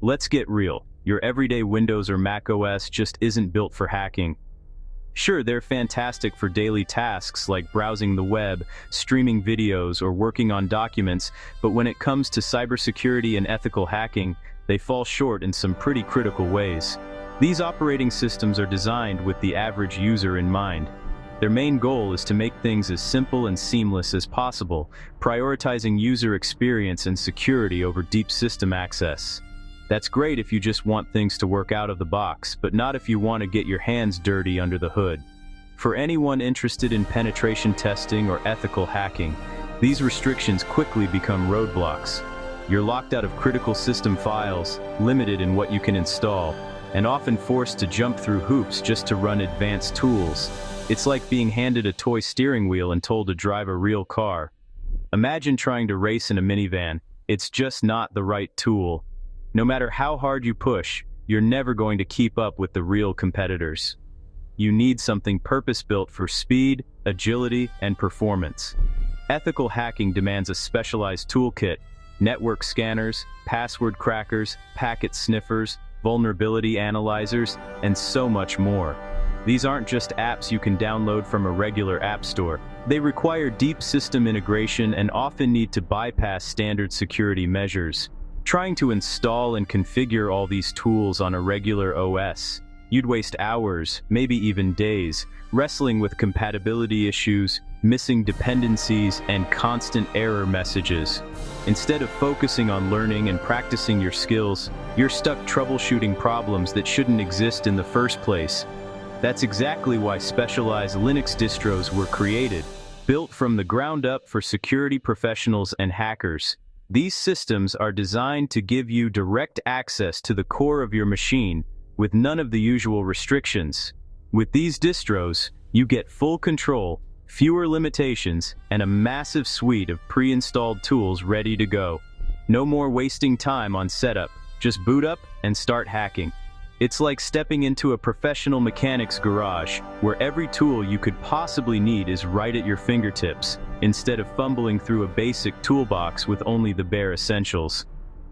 Let's get real. Your everyday Windows or Mac OS just isn't built for hacking. Sure, they're fantastic for daily tasks like browsing the web, streaming videos, or working on documents, but when it comes to cybersecurity and ethical hacking, they fall short in some pretty critical ways. These operating systems are designed with the average user in mind. Their main goal is to make things as simple and seamless as possible, prioritizing user experience and security over deep system access. That's great if you just want things to work out of the box, but not if you want to get your hands dirty under the hood. For anyone interested in penetration testing or ethical hacking, these restrictions quickly become roadblocks. You're locked out of critical system files, limited in what you can install, and often forced to jump through hoops just to run advanced tools. It's like being handed a toy steering wheel and told to drive a real car. Imagine trying to race in a minivan. It's just not the right tool. No matter how hard you push, you're never going to keep up with the real competitors. You need something purpose-built for speed, agility, and performance. Ethical hacking demands a specialized toolkit: network scanners, password crackers, packet sniffers, vulnerability analyzers, and so much more. These aren't just apps you can download from a regular app store. They require deep system integration and often need to bypass standard security measures. Trying to install and configure all these tools on a regular OS, you'd waste hours, maybe even days, wrestling with compatibility issues, missing dependencies, and constant error messages. Instead of focusing on learning and practicing your skills, you're stuck troubleshooting problems that shouldn't exist in the first place. That's exactly why specialized Linux distros were created, built from the ground up for security professionals and hackers. These systems are designed to give you direct access to the core of your machine, with none of the usual restrictions. With these distros, you get full control, fewer limitations, and a massive suite of pre-installed tools ready to go. No more wasting time on setup, just boot up and start hacking. It's like stepping into a professional mechanic's garage, where every tool you could possibly need is right at your fingertips, instead of fumbling through a basic toolbox with only the bare essentials.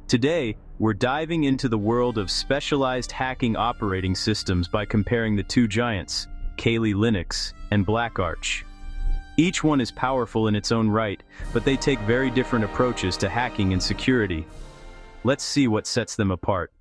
Today, we're diving into the world of specialized hacking operating systems by comparing the two giants, Kali Linux and BlackArch. Each one is powerful in its own right, but they take very different approaches to hacking and security. Let's see what sets them apart.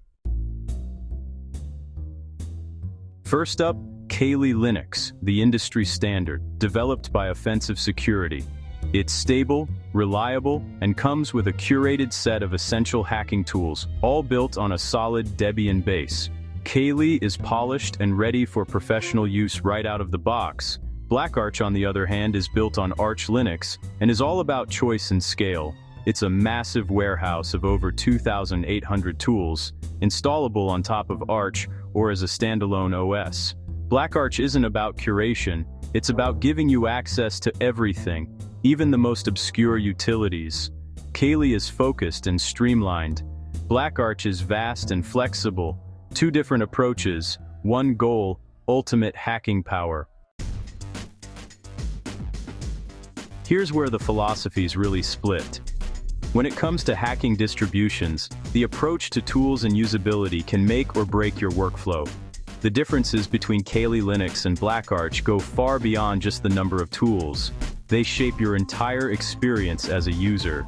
First up, Kali Linux, the industry standard, developed by Offensive Security. It's stable, reliable, and comes with a curated set of essential hacking tools, all built on a solid Debian base. Kali is polished and ready for professional use right out of the box. BlackArch, on the other hand, is built on Arch Linux and is all about choice and scale. It's a massive warehouse of over 2,800 tools, installable on top of Arch or as a standalone OS. BlackArch isn't about curation, it's about giving you access to everything, even the most obscure utilities. Kali is focused and streamlined. BlackArch is vast and flexible. Two different approaches, one goal: ultimate hacking power. Here's where the philosophies really split. When it comes to hacking distributions, the approach to tools and usability can make or break your workflow. The differences between Kali Linux and BlackArch go far beyond just the number of tools. They shape your entire experience as a user.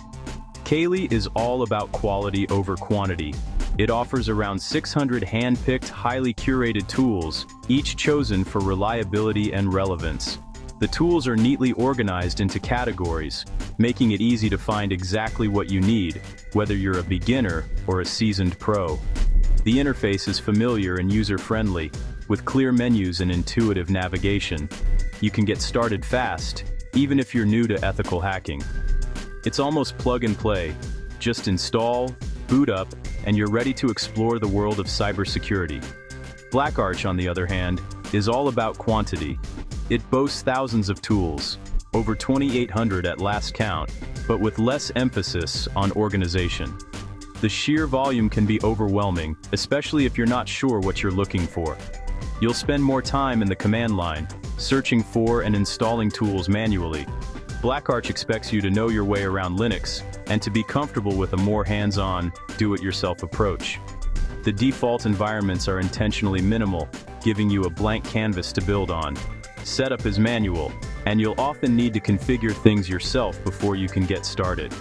Kali is all about quality over quantity. It offers around 600 hand-picked, highly curated tools, each chosen for reliability and relevance. The tools are neatly organized into categories, making it easy to find exactly what you need, whether you're a beginner or a seasoned pro. The interface is familiar and user-friendly, with clear menus and intuitive navigation. You can get started fast, even if you're new to ethical hacking. It's almost plug and play. Just install, boot up, and you're ready to explore the world of cybersecurity. BlackArch, on the other hand, is all about quantity. It boasts thousands of tools, over 2,800 at last count, but with less emphasis on organization. The sheer volume can be overwhelming, especially if you're not sure what you're looking for. You'll spend more time in the command line, searching for and installing tools manually. BlackArch expects you to know your way around Linux and to be comfortable with a more hands-on, do-it-yourself approach. The default environments are intentionally minimal, giving you a blank canvas to build on. Setup is manual, and you'll often need to configure things yourself before you can get started.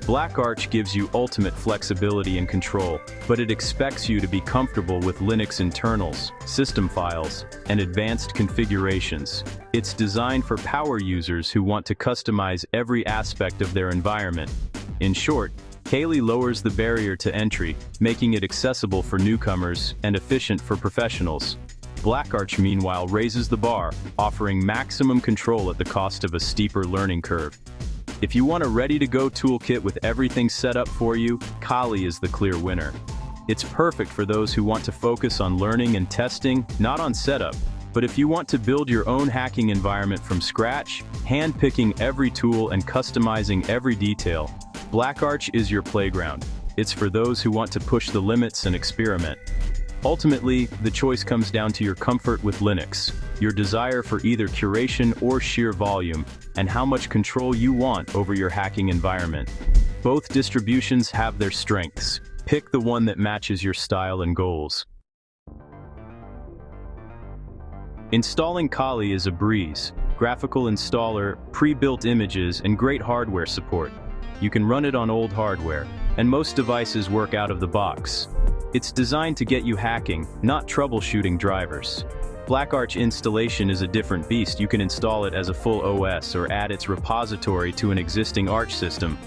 BlackArch gives you ultimate flexibility and control, but it expects you to be comfortable with Linux internals, system files, and advanced configurations. It's designed for power users who want to customize every aspect of their environment. In short, Kali lowers the barrier to entry, making it accessible for newcomers and efficient for professionals. BlackArch, meanwhile, raises the bar, offering maximum control at the cost of a steeper learning curve. If you want a ready-to-go toolkit with everything set up for you, Kali is the clear winner. It's perfect for those who want to focus on learning and testing, not on setup. But if you want to build your own hacking environment from scratch, hand-picking every tool and customizing every detail, BlackArch is your playground. It's for those who want to push the limits and experiment. Ultimately, the choice comes down to your comfort with Linux, your desire for either curation or sheer volume, and how much control you want over your hacking environment. Both distributions have their strengths. Pick the one that matches your style and goals. Installing Kali is a breeze. Graphical installer, pre-built images, and great hardware support. You can run it on old hardware, and most devices work out of the box. It's designed to get you hacking, not troubleshooting drivers. BlackArch installation is a different beast. You can install it as a full OS or add its repository to an existing Arch system.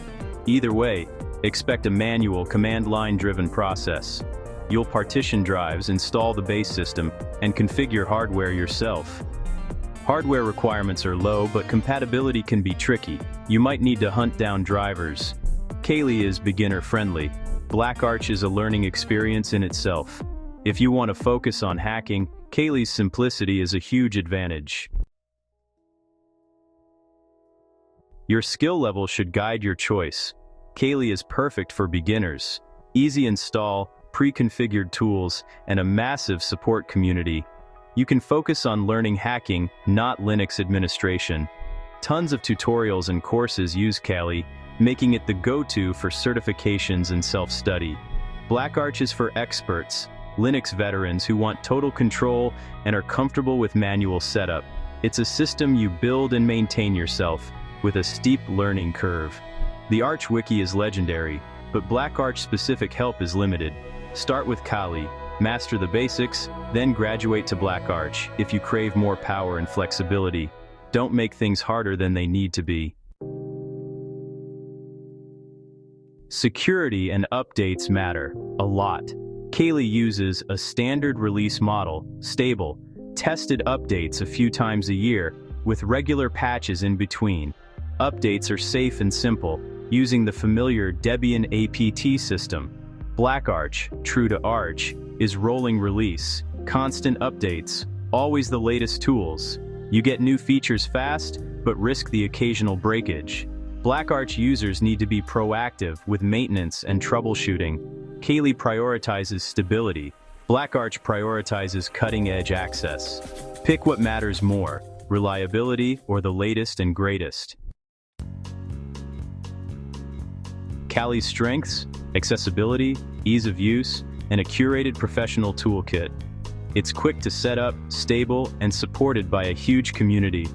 Either way, expect a manual, command-line-driven process. You'll partition drives, install the base system, and configure hardware yourself. Hardware requirements are low, but compatibility can be tricky. You might need to hunt down drivers. Kali is beginner-friendly. BlackArch is a learning experience in itself. If you want to focus on hacking, Kali's simplicity is a huge advantage. Your skill level should guide your choice. Kali is perfect for beginners. Easy install, pre-configured tools, and a massive support community. You can focus on learning hacking, not Linux administration. Tons of tutorials and courses use Kali, making it the go-to for certifications and self-study. BlackArch is for experts, Linux veterans who want total control and are comfortable with manual setup. It's a system you build and maintain yourself, with a steep learning curve. The Arch Wiki is legendary, but BlackArch-specific help is limited. Start with Kali, master the basics, then graduate to BlackArch if you crave more power and flexibility. Don't make things harder than they need to be. Security and updates matter a lot. Kali uses a standard release model, stable, tested updates a few times a year, with regular patches in between. Updates are safe and simple, using the familiar Debian APT system. BlackArch, true to Arch, is rolling release, constant updates, always the latest tools. You get new features fast, but risk the occasional breakage. BlackArch users need to be proactive with maintenance and troubleshooting. Kali prioritizes stability. BlackArch prioritizes cutting-edge access. Pick what matters more, reliability or the latest and greatest. Kali's strengths: accessibility, ease of use, and a curated professional toolkit. It's quick to set up, stable, and supported by a huge community.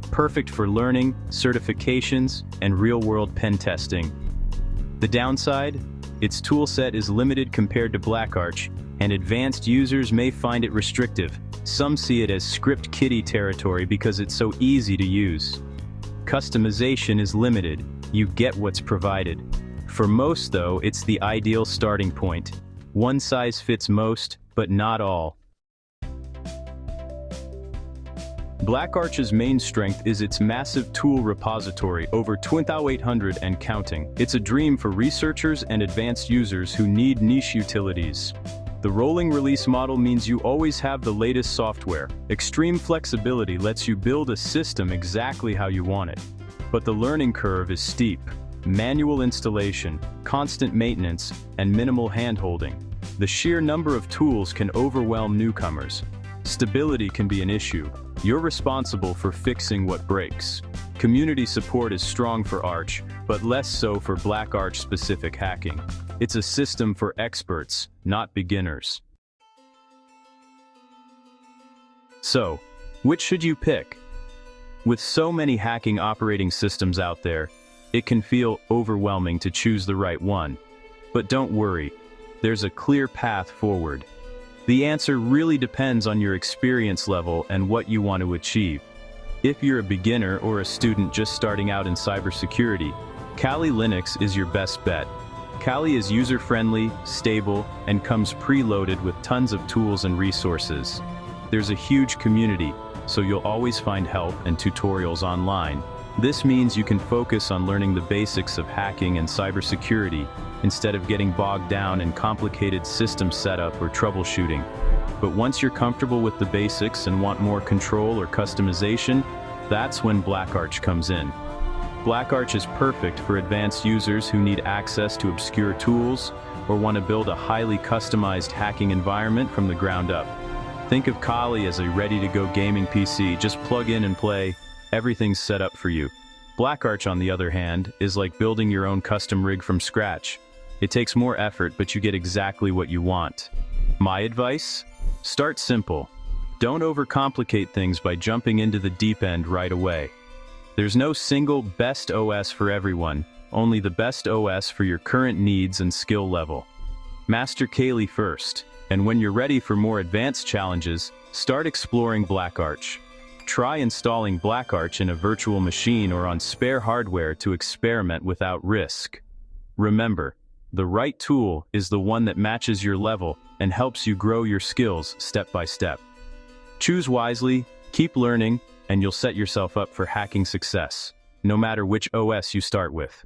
Perfect for learning, certifications, and real-world pen testing. The downside? Its toolset is limited compared to BlackArch, and advanced users may find it restrictive. Some see it as script kiddie territory because it's so easy to use. Customization is limited. You get what's provided. For most, though, it's the ideal starting point. One size fits most, but not all. BlackArch's main strength is its massive tool repository, over 2,800 and counting. It's a dream for researchers and advanced users who need niche utilities. The rolling release model means you always have the latest software. Extreme flexibility lets you build a system exactly how you want it. But the learning curve is steep. Manual installation, constant maintenance, and minimal handholding. The sheer number of tools can overwhelm newcomers. Stability can be an issue. You're responsible for fixing what breaks. Community support is strong for Arch, but less so for BlackArch-specific hacking. It's a system for experts, not beginners. So, which should you pick? With so many hacking operating systems out there, it can feel overwhelming to choose the right one. But don't worry, there's a clear path forward. The answer really depends on your experience level and what you want to achieve. If you're a beginner or a student just starting out in cybersecurity, Kali Linux is your best bet. Kali is user-friendly, stable, and comes preloaded with tons of tools and resources. There's a huge community, so you'll always find help and tutorials online. This means you can focus on learning the basics of hacking and cybersecurity, instead of getting bogged down in complicated system setup or troubleshooting. But once you're comfortable with the basics and want more control or customization, that's when BlackArch comes in. BlackArch is perfect for advanced users who need access to obscure tools or want to build a highly customized hacking environment from the ground up. Think of Kali as a ready-to-go gaming PC. Just plug in and play. Everything's set up for you. BlackArch, on the other hand, is like building your own custom rig from scratch. It takes more effort, but you get exactly what you want. My advice? Start simple. Don't overcomplicate things by jumping into the deep end right away. There's no single best OS for everyone, only the best OS for your current needs and skill level. Master Kali first, and when you're ready for more advanced challenges, start exploring BlackArch. Try installing BlackArch in a virtual machine or on spare hardware to experiment without risk. Remember, the right tool is the one that matches your level and helps you grow your skills step by step. Choose wisely, keep learning, and you'll set yourself up for hacking success, no matter which OS you start with.